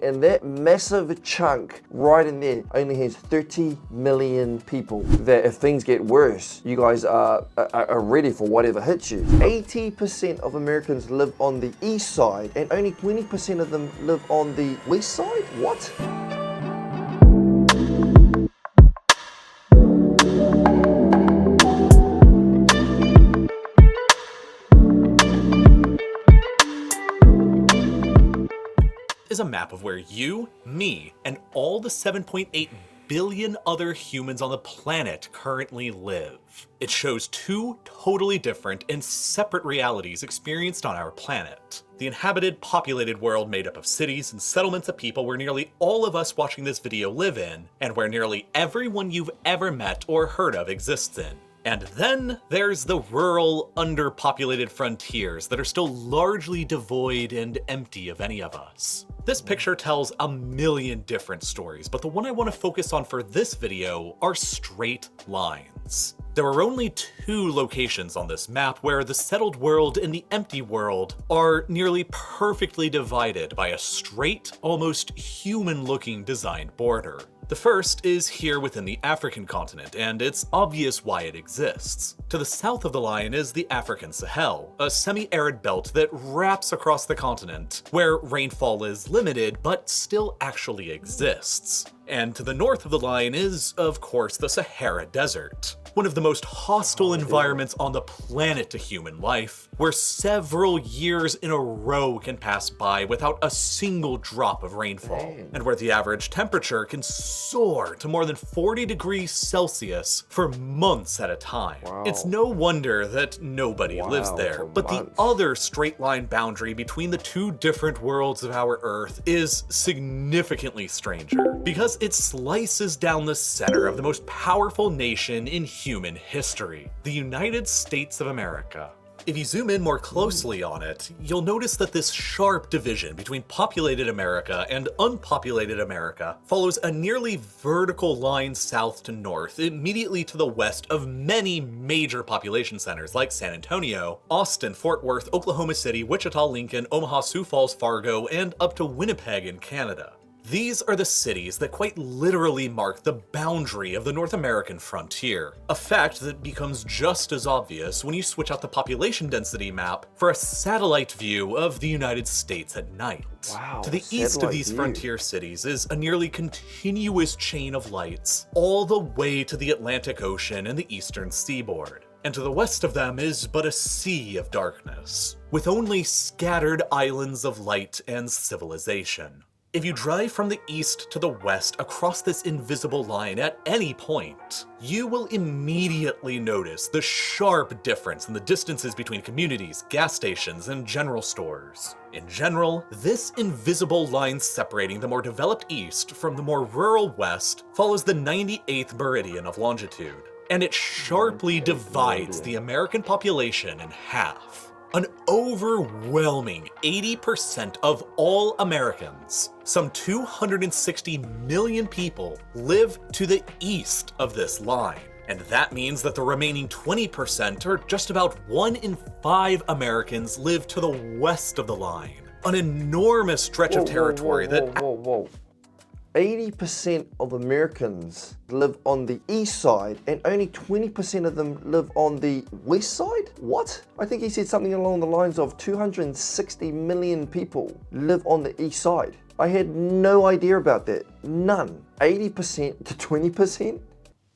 And that massive chunk right in there only has 30 million people. That if things get worse, you guys are ready for whatever hits you. 80% of Americans live on the east side and only 20% of them live on the west side? What? Is a map of where you, me, and all the 7.8 billion other humans on the planet currently live. It shows two totally different and separate realities experienced on our planet. The inhabited, populated world made up of cities and settlements of people where nearly all of us watching this video live in, and where nearly everyone you've ever met or heard of exists in. And then there's the rural, underpopulated frontiers that are still largely devoid and empty of any of us. This picture tells a million different stories, but the one I want to focus on for this video are straight lines. There are only two locations on this map where the settled world and the empty world are nearly perfectly divided by a straight, almost human-looking designed border. The first is here within the African continent, and it's obvious why it exists. To the south of the line is the African Sahel, a semi-arid belt that wraps across the continent, where rainfall is limited but still actually exists. And to the north of the line is, of course, the Sahara Desert, one of the most hostile environments on the planet to human life, where several years in a row can pass by without a single drop of rainfall, and where the average temperature can soar to more than 40 degrees Celsius for months at a time. Wow. It's no wonder that nobody lives there, but the other straight line boundary between the two different worlds of our Earth is significantly stranger, because it slices down the center of the most powerful nation in human history, the United States of America. If you zoom in more closely on it, you'll notice that this sharp division between populated America and unpopulated America follows a nearly vertical line south to north, immediately to the west of many major population centers like San Antonio, Austin, Fort Worth, Oklahoma City, Wichita, Lincoln, Omaha, Sioux Falls, Fargo, and up to Winnipeg in Canada. These are the cities that quite literally mark the boundary of the North American frontier, a fact that becomes just as obvious when you switch out the population density map for a satellite view of the United States at night. Wow, to the east of these frontier cities is a nearly continuous chain of lights, all the way to the Atlantic Ocean and the eastern seaboard. And to the west of them is but a sea of darkness, with only scattered islands of light and civilization. If you drive from the east to the west across this invisible line at any point, you will immediately notice the sharp difference in the distances between communities, gas stations, and general stores. In general, this invisible line separating the more developed east from the more rural west follows the 98th meridian of longitude, and it sharply divides the American population in half. An overwhelming 80% of all Americans, some 260 million people, live to the east of this line. And that means that the remaining 20%, or just about 1 in 5 Americans, live to the west of the line. An enormous stretch of territory that... 80% of Americans live on the east side and only 20% of them live on the west side? What? I think he said something along the lines of 260 million people live on the east side. I had no idea about that. None. 80% to 20%?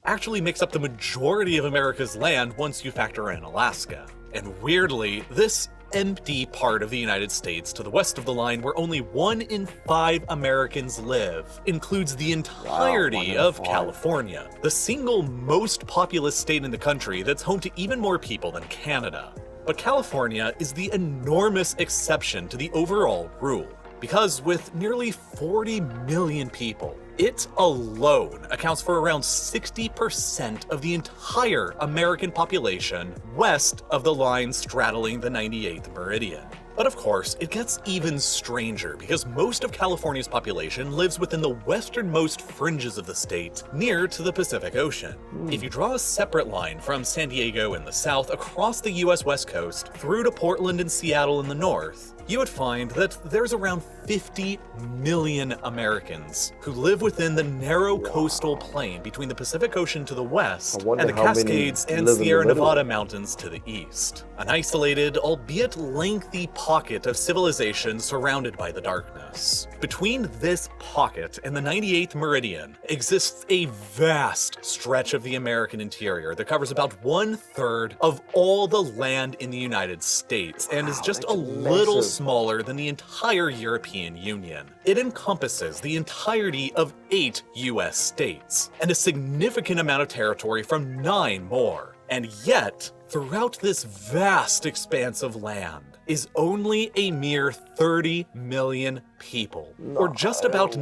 Actually makes up the majority of America's land once you factor in Alaska. And weirdly, this empty part of the United States to the west of the line where only 1 in 5 Americans live includes the entirety of California, the single most populous state in the country that's home to even more people than Canada. But California is the enormous exception to the overall rule, because with nearly 40 million people, it alone accounts for around 60% of the entire American population west of the line straddling the 98th meridian. But of course, it gets even stranger because most of California's population lives within the westernmost fringes of the state, near to the Pacific Ocean. If you draw a separate line from San Diego in the south across the US West Coast through to Portland and Seattle in the north, you would find that there's around 50 million Americans who live within the narrow coastal plain between the Pacific Ocean to the west and the Cascades and Sierra Nevada mountains to the east. An isolated, albeit lengthy pocket of civilization surrounded by the darkness. Between this pocket and the 98th Meridian exists a vast stretch of the American interior that covers about 1/3 of all the land in the United States and is just a little smaller than the entire European Union. It encompasses the entirety of 8 US states and a significant amount of territory from 9 more. And yet, throughout this vast expanse of land is only a mere 30 million people, or just about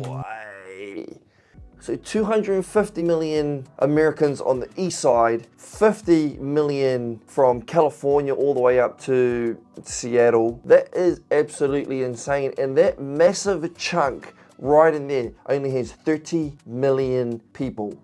So 250 million Americans on the east side, 50 million from California all the way up to Seattle. That is absolutely insane. And that massive chunk right in there only has 30 million people.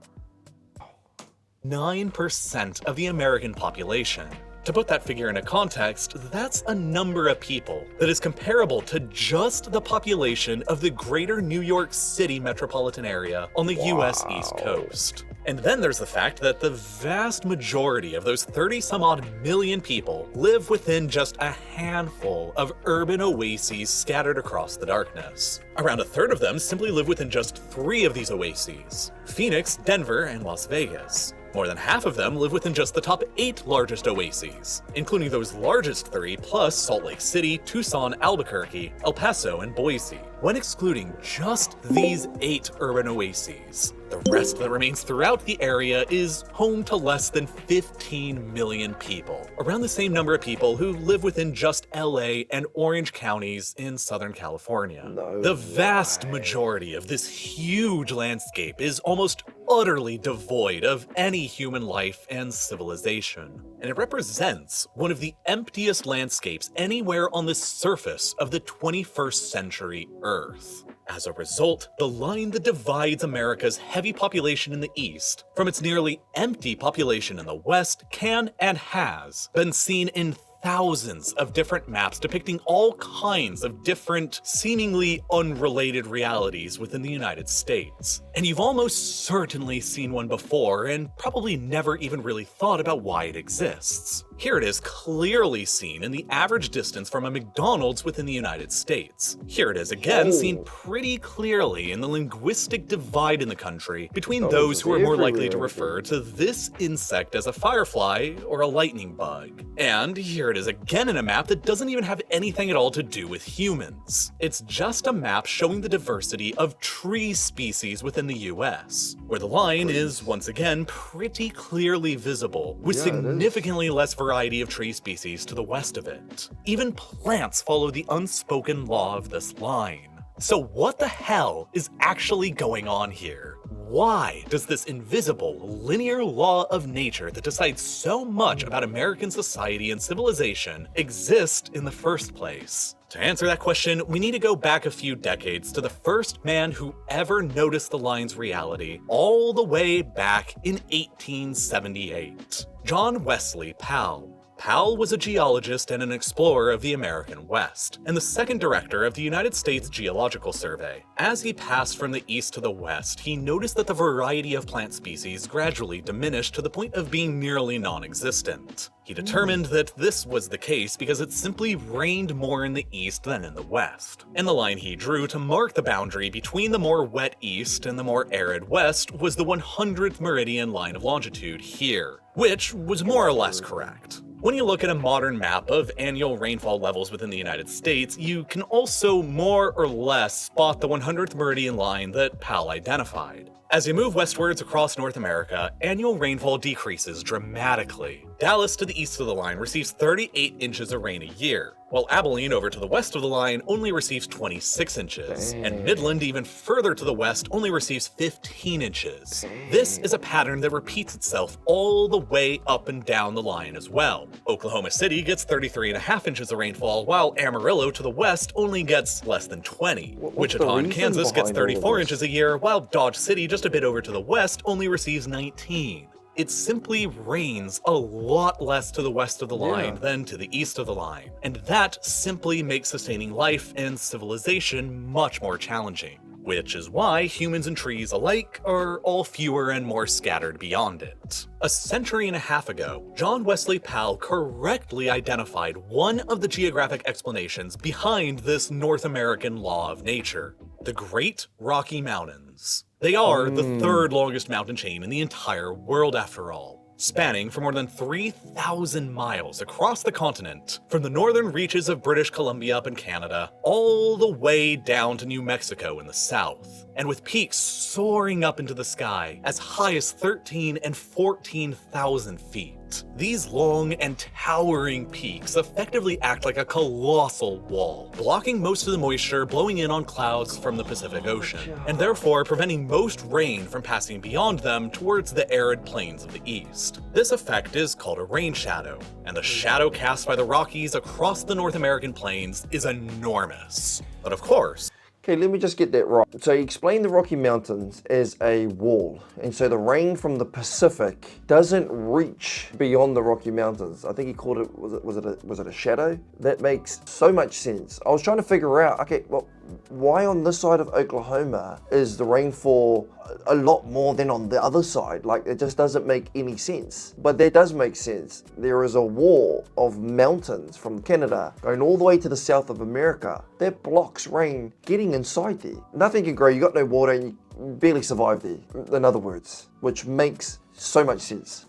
9% of the American population. To put that figure into context, that's a number of people that is comparable to just the population of the greater New York City metropolitan area on the US East Coast. And then there's the fact that the vast majority of those 30-some-odd million people live within just a handful of urban oases scattered across the darkness. Around 1/3 of them simply live within just 3 of these oases: Phoenix, Denver, and Las Vegas. More than half of them live within just the top 8 largest oases, including those largest 3 plus Salt Lake City, Tucson, Albuquerque, El Paso, and Boise. When excluding just these 8 urban oases, the rest that remains throughout the area is home to less than 15 million people, around the same number of people who live within just LA and Orange counties in Southern California. The vast majority of this huge landscape is almost utterly devoid of any human life and civilization, and it represents one of the emptiest landscapes anywhere on the surface of the 21st century Earth. As a result, the line that divides America's heavy population in the east from its nearly empty population in the west can and has been seen in thousands of different maps depicting all kinds of different, seemingly unrelated realities within the United States. And you've almost certainly seen one before and probably never even really thought about why it exists. Here it is clearly seen in the average distance from a McDonald's within the United States. Here it is again seen pretty clearly in the linguistic divide in the country between those who are more likely to refer to this insect as a firefly or a lightning bug. And here it is again in a map that doesn't even have anything at all to do with humans. It's just a map showing the diversity of tree species within the US, where the line is once again pretty clearly visible, with significantly less variety of tree species to the west of it. Even plants follow the unspoken law of this line. So what the hell is actually going on here? Why does this invisible, linear law of nature that decides so much about American society and civilization exist in the first place? To answer that question, we need to go back a few decades to the first man who ever noticed the line's reality, all the way back in 1878. John Wesley Powell. Powell was a geologist and an explorer of the American West, and the second director of the United States Geological Survey. As he passed from the east to the west, he noticed that the variety of plant species gradually diminished to the point of being nearly non-existent. He determined that this was the case because it simply rained more in the east than in the west. And the line he drew to mark the boundary between the more wet east and the more arid west was the 100th meridian line of longitude here, which was more or less correct. When you look at a modern map of annual rainfall levels within the United States, you can also more or less spot the 100th meridian line that Powell identified. As you move westwards across North America, annual rainfall decreases dramatically. Dallas to the east of the line receives 38 inches of rain a year, while Abilene over to the west of the line only receives 26 inches, and Midland even further to the west only receives 15 inches. This is a pattern that repeats itself all the way up and down the line as well. Oklahoma City gets 33.5 inches of rainfall, while Amarillo to the west only gets less than 20. Wichita in Kansas gets 34 inches a year, while Dodge City just a bit over to the west only receives 19. It simply rains a lot less to the west of the line than to the east of the line, and that simply makes sustaining life and civilization much more challenging, which is why humans and trees alike are all fewer and more scattered beyond it. A century and a half ago, John Wesley Powell correctly identified one of the geographic explanations behind this North American law of nature: the Great Rocky Mountains. They are the third longest mountain chain in the entire world after all, spanning for more than 3,000 miles across the continent, from the northern reaches of British Columbia up in Canada, all the way down to New Mexico in the south, and with peaks soaring up into the sky as high as 13,000 and 14,000 feet. These long and towering peaks effectively act like a colossal wall, blocking most of the moisture blowing in on clouds from the Pacific Ocean, and therefore preventing most rain from passing beyond them towards the arid plains of the east. This effect is called a rain shadow, and the shadow cast by the Rockies across the North American plains is enormous. But of course, okay, let me just get that right. So he explained the Rocky Mountains as a wall, and so the rain from the Pacific doesn't reach beyond the Rocky Mountains. I think he called it, was it a shadow? That makes so much sense. I was trying to figure out, okay, well, why on this side of Oklahoma is the rainfall a lot more than on the other side? Like, it just doesn't make any sense. But that does make sense. There is a wall of mountains from Canada going all the way to the south of America that blocks rain getting inside there. Nothing can grow, you got no water, and you barely survive there, in other words, which makes so much sense.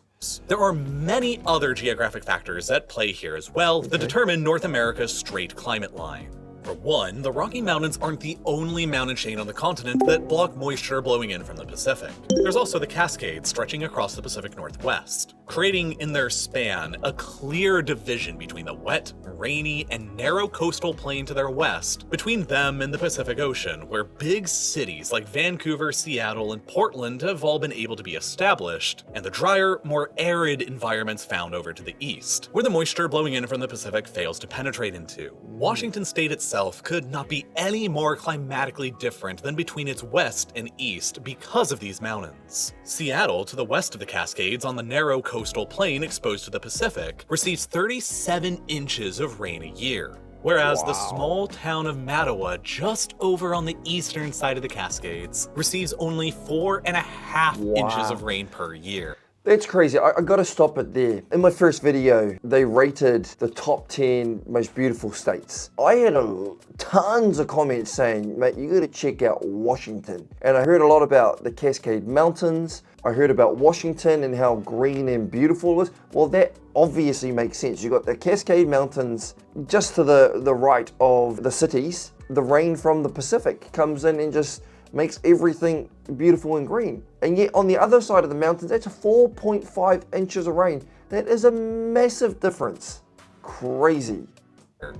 there are many other geographic factors at play here as well that determine North America's straight climate line. For one, the Rocky Mountains aren't the only mountain chain on the continent that block moisture blowing in from the Pacific. There's also the Cascades stretching across the Pacific Northwest, creating in their span a clear division between the wet, rainy, and narrow coastal plain to their west, between them and the Pacific Ocean, where big cities like Vancouver, Seattle, and Portland have all been able to be established, and the drier, more arid environments found over to the east, where the moisture blowing in from the Pacific fails to penetrate into. Washington State itself could not be any more climatically different than between its west and east because of these mountains. Seattle, to the west of the Cascades on the narrow coastal plain exposed to the Pacific, receives 37 inches of rain a year, whereas the small town of Mattawa, just over on the eastern side of the Cascades, receives only 4.5 inches of rain per year. That's crazy. I gotta stop it there. In my first video, they rated the top 10 most beautiful states. I had tons of comments saying, mate, you gotta check out Washington. And I heard a lot about the Cascade Mountains. I heard about Washington and how green and beautiful it was. Well, that obviously makes sense. You got the Cascade Mountains just to the right of the cities. The rain from the Pacific comes in and just makes everything beautiful and green. And yet on the other side of the mountains, that's 4.5 inches of rain. That is a massive difference. Crazy.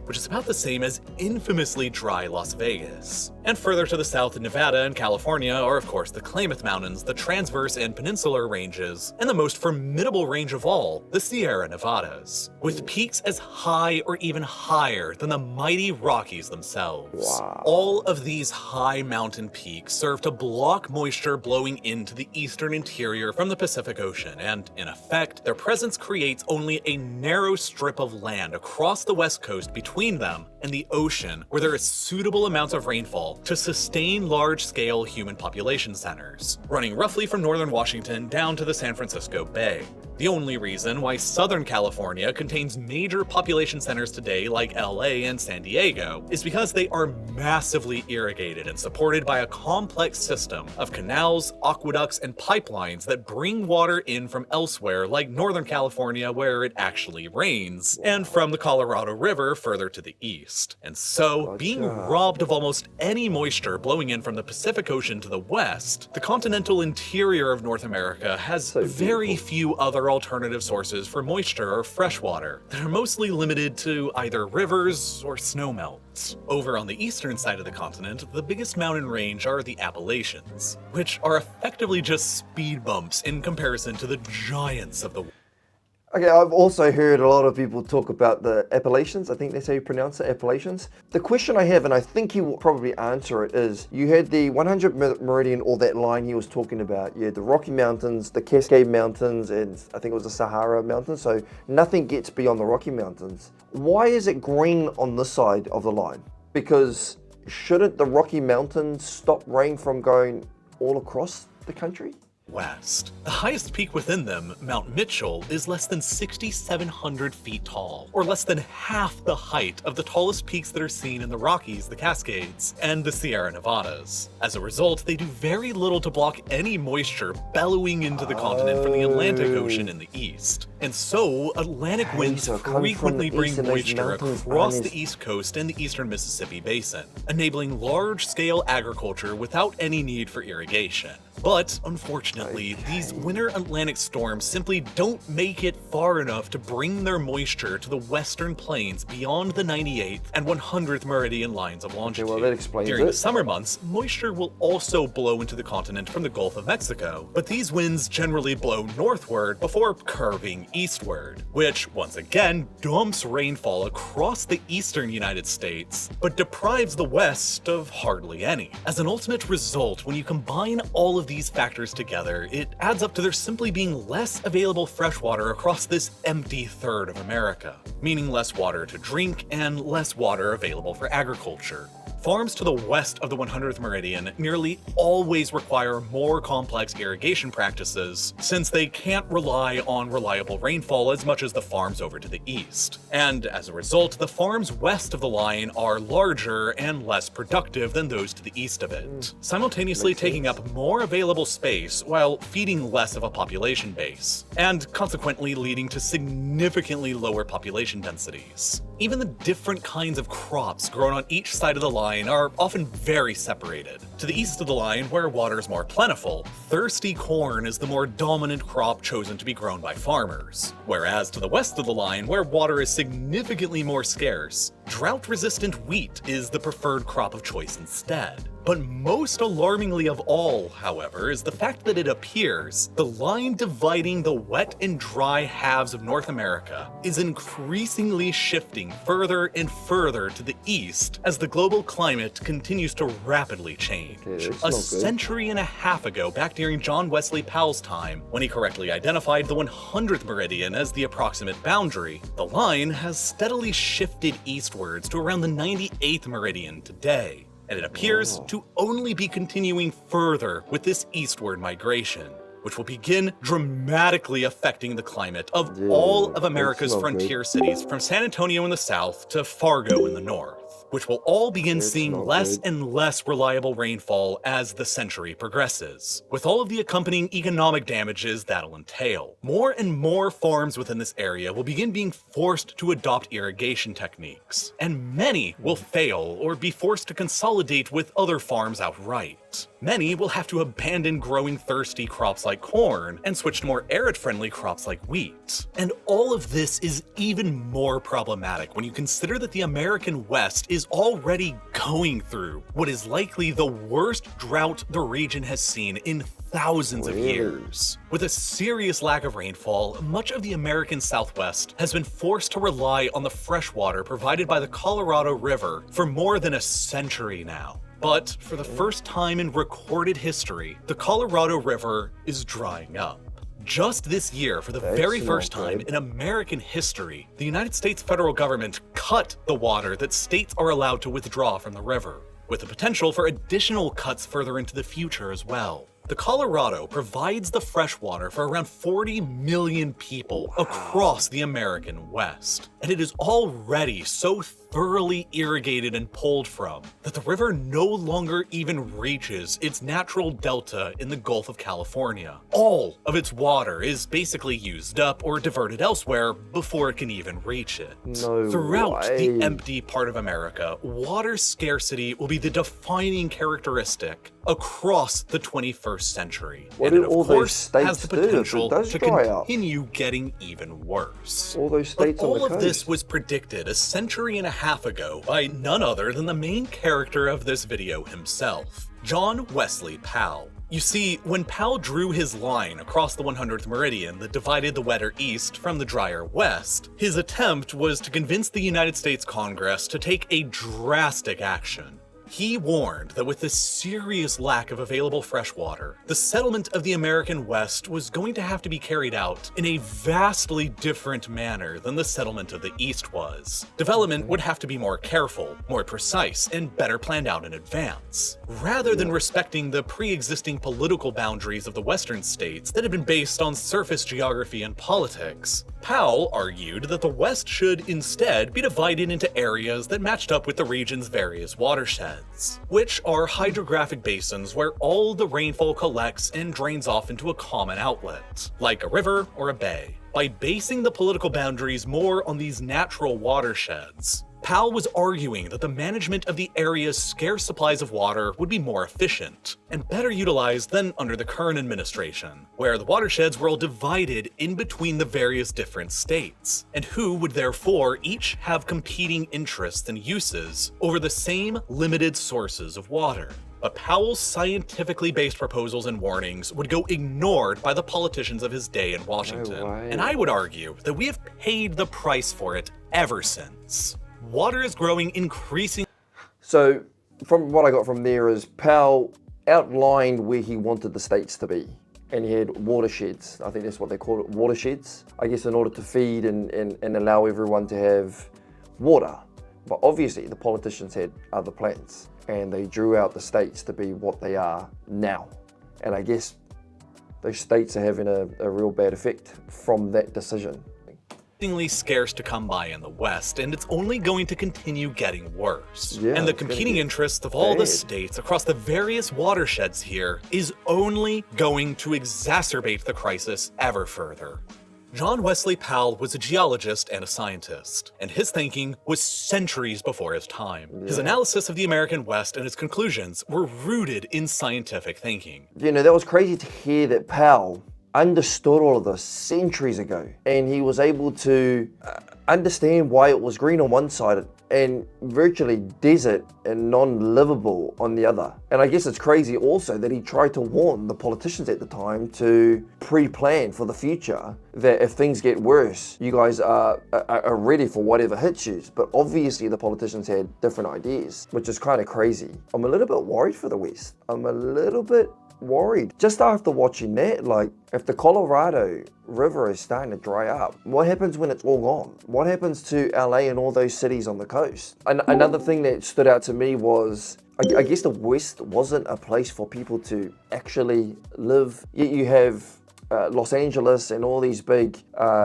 Which is about the same as infamously dry Las Vegas. And further to the south in Nevada and California are of course the Klamath Mountains, the transverse and peninsular ranges, and the most formidable range of all, the Sierra Nevadas, with peaks as high or even higher than the mighty Rockies themselves. Wow. All of these high mountain peaks serve to block moisture blowing into the eastern interior from the Pacific Ocean, and in effect, their presence creates only a narrow strip of land across the west coast between them and the ocean where there is suitable amounts of rainfall to sustain large-scale human population centers, running roughly from northern Washington down to the San Francisco Bay. The only reason why Southern California contains major population centers today like LA and San Diego is because they are massively irrigated and supported by a complex system of canals, aqueducts, and pipelines that bring water in from elsewhere like Northern California where it actually rains, and from the Colorado River further to the east. And so, being robbed of almost any moisture blowing in from the Pacific Ocean to the west, the continental interior of North America has very few other other alternative sources for moisture or fresh water that are mostly limited to either rivers or snowmelts. Over on the eastern side of the continent, the biggest mountain range are the Appalachians, which are effectively just speed bumps in comparison to the giants of the world. Okay, I've also heard a lot of people talk about the Appalachians. I think that's how you pronounce it, Appalachians. The question I have, and I think he will probably answer it, is you had the 100 Meridian, or that line he was talking about. You had the Rocky Mountains, the Cascade Mountains, and I think it was the Sahara Mountains, so nothing gets beyond the Rocky Mountains. Why is it green on this side of the line? Because shouldn't the Rocky Mountains stop rain from going all across the country? West. The highest peak within them, Mount Mitchell, is less than 6,700 feet tall, or less than half the height of the tallest peaks that are seen in the Rockies, the Cascades, and the Sierra Nevadas. As a result, they do very little to block any moisture bellowing into the continent from the Atlantic Ocean in the east. And so, Atlantic winds frequently bring moisture across the East Coast and the eastern Mississippi Basin, enabling large-scale agriculture without any need for irrigation. But, unfortunately, these winter Atlantic storms simply don't make it far enough to bring their moisture to the western plains beyond the 98th and 100th meridian lines of longitude. Okay, well, that explains During it. the summer months, moisture will also blow into the continent from the Gulf of Mexico, but these winds generally blow northward before curving eastward, which, once again, dumps rainfall across the eastern United States, but deprives the west of hardly any. As an ultimate result, when you combine all of these factors together, it adds up to there simply being less available freshwater across this empty third of America, meaning less water to drink and less water available for agriculture. Farms to the west of the 100th meridian nearly always require more complex irrigation practices, since they can't rely on reliable rainfall as much as the farms over to the east. And as a result, the farms west of the line are larger and less productive than those to the east of it, simultaneously taking up more available space while feeding less of a population base, and consequently leading to significantly lower population densities. Even the different kinds of crops grown on each side of the line are often very separated. To the east of the line, where water is more plentiful, thirsty corn is the more dominant crop chosen to be grown by farmers, whereas to the west of the line, where water is significantly more scarce, drought-resistant wheat is the preferred crop of choice instead. But most alarmingly of all, however, is the fact that it appears the line dividing the wet and dry halves of North America is increasingly shifting further and further to the east as the global climate continues to rapidly change. A century and a half ago, back during John Wesley Powell's time, when he correctly identified the 100th meridian as the approximate boundary, the line has steadily shifted eastwards to around the 98th meridian today. And it appears to only be continuing further with this eastward migration, which will begin dramatically affecting the climate of all of America's frontier cities, from San Antonio in the south to Fargo in the north, which will all begin seeing less and less reliable rainfall as the century progresses, with all of the accompanying economic damages that'll entail. More and more farms within this area will begin being forced to adopt irrigation techniques, and many will fail or be forced to consolidate with other farms outright. Many will have to abandon growing thirsty crops like corn and switch to more arid-friendly crops like wheat. And all of this is even more problematic when you consider that the American West is already going through what is likely the worst drought the region has seen in thousands of years. With a serious lack of rainfall, much of the American Southwest has been forced to rely on the fresh water provided by the Colorado River for more than a century now. But for the first time in recorded history, the Colorado River is drying up. Just this year, for the very first time in American history, the United States federal government cut the water that states are allowed to withdraw from the river, with the potential for additional cuts further into the future as well. The Colorado provides the fresh water for around 40 million people across the American West, and it is already so thoroughly irrigated and pulled from, that the river no longer even reaches its natural delta in the Gulf of California. All of its water is basically used up or diverted elsewhere before it can even reach it. No Throughout way. the empty part of America, water scarcity will be the defining characteristic across the 21st century. What and do it, all of those course, has states the do if it potential does to dry up? continue getting even worse. All those But states on the all of this coast. was predicted a century and a half ago by none other than the main character of this video himself, John Wesley Powell. You see, when Powell drew his line across the 100th meridian that divided the wetter east from the drier west, his attempt was to convince the United States Congress to take a drastic action. He warned that with the serious lack of available fresh water, the settlement of the American West was going to have to be carried out in a vastly different manner than the settlement of the East was. Development would have to be more careful, more precise, and better planned out in advance. Rather than respecting the pre-existing political boundaries of the Western states that had been based on surface geography and politics, Powell argued that the West should instead be divided into areas that matched up with the region's various watersheds, which are hydrographic basins where all the rainfall collects and drains off into a common outlet, like a river or a bay. By basing the political boundaries more on these natural watersheds, Powell was arguing that the management of the area's scarce supplies of water would be more efficient and better utilized than under the current administration, where the watersheds were all divided in between the various different states, and who would therefore each have competing interests and uses over the same limited sources of water. But Powell's scientifically based proposals and warnings would go ignored by the politicians of his day in Washington, and I would argue that we have paid the price for it ever since. Water is growing increasingly. So, from what I got from there is Powell outlined where he wanted the states to be. And he had watersheds. I think that's what they call it, watersheds. I guess in order to feed and allow everyone to have water. But obviously the politicians had other plans. And they drew out the states to be what they are now. And I guess those states are having a real bad effect from that decision. Scarce to come by in the West, and it's only going to continue getting worse. Yeah, and the it's gonna competing get interests of all the bad. states across the various watersheds here is only going to exacerbate the crisis ever further. John Wesley Powell was a geologist and a scientist, and his thinking was centuries before his time. His analysis of the American West and his conclusions were rooted in scientific thinking. You know, that was crazy to hear that Powell understood all of this centuries ago, and he was able to understand why it was green on one side and virtually desert and non-livable on the other. And I guess it's crazy also that he tried to warn the politicians at the time to pre-plan for the future, that if things get worse, you guys are ready for whatever hits you. But obviously the politicians had different ideas, which is kind of crazy. I'm a little bit worried for the West. I'm a little bit worried. Just after watching that, like, if the Colorado River is starting to dry up, what happens when it's all gone? What happens to LA and all those cities on the coast? Another thing that stood out to me was, I guess the West wasn't a place for people to actually live. Yet you have Los Angeles and all these big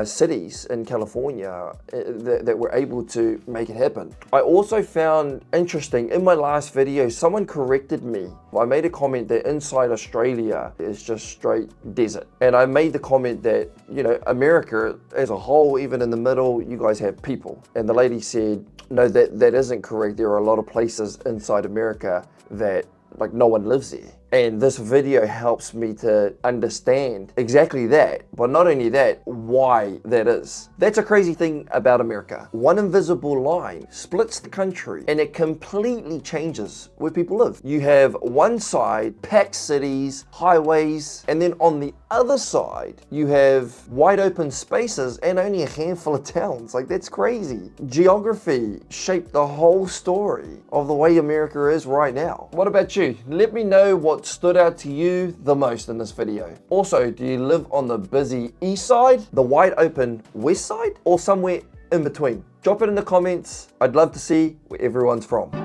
cities in California that were able to make it happen. I also found interesting, in my last video, someone corrected me. I made a comment that inside Australia is just straight desert. And I made the comment that, you know, America as a whole, even in the middle, you guys have people. And the lady said, no, that isn't correct. There are a lot of places inside America that, like, no one lives there. And this video helps me to understand exactly that, but not only that, why that is. That's a crazy thing about America. One invisible line splits the country and it completely changes where people live. You have one side, packed cities, highways, and then on the other side, you have wide open spaces and only a handful of towns. Like, that's crazy. Geography shaped the whole story of the way America is right now. What about you? Let me know what stood out to you the most in this video. Also, do you live on the busy east side, the wide open west side, or somewhere in between? Drop it in the comments. I'd love to see where everyone's from.